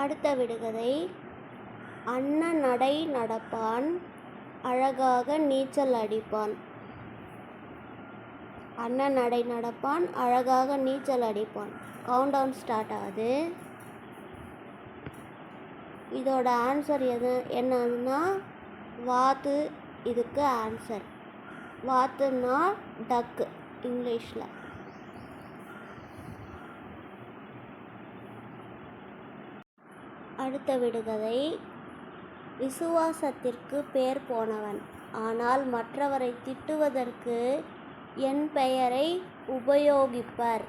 அடுத்த விடுகதை. அன்ன நடை நடப்பான், அழகாக நீச்சல் அடிப்பான். அன்ன நடை நடப்பான், அழகாக நீச்சல் அடிப்பான். கவுண்டவுன் ஸ்டார்ட் ஆகுது. இதோட ஆன்சர் என்னன்னா வாத்து. இதுக்கு ஆன்சர் வாத்துன்னா டக்கு இங்கிலீஷில். அடுத்த விடுகதை. விசுவாசத்திற்கு பேர் போனவன், ஆனால் மற்றவரை திட்டுவதற்கு என் பெயரை உபயோகிப்பர்.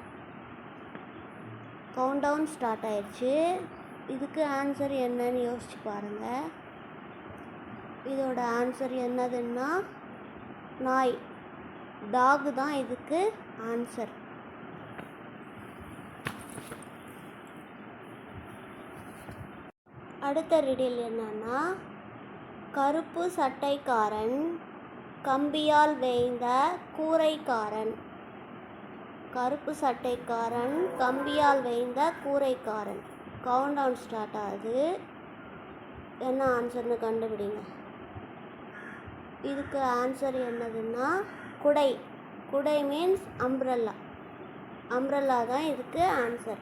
கவுண்டவுன் ஸ்டார்ட் ஆயிடுச்சு. இதுக்கு ஆன்சர் என்னன்னு யோசிச்சு பாருங்க. இதோட ஆன்சர் என்னதுன்னா நாய், டாக் தான் இதுக்கு ஆன்சர். அடுத்த ரிடில் என்னன்னா கருப்பு சட்டைக்காரன், கம்பியால் வேய்ந்த கூரைக்காரன். கருப்பு சட்டைக்காரன், கம்பியால் வேய்ந்த கூரைக்காரன். கவுண்டவுன் ஸ்டார்ட் ஆகுது. என்ன ஆன்சர்னு கண்டுபிடிங்க. இதுக்கு ஆன்சர் என்னதுன்னா குடை. குடை மீன்ஸ் அம்ப்ரெல்லா. அம்ப்ரெல்லா தான் இதுக்கு ஆன்சர்.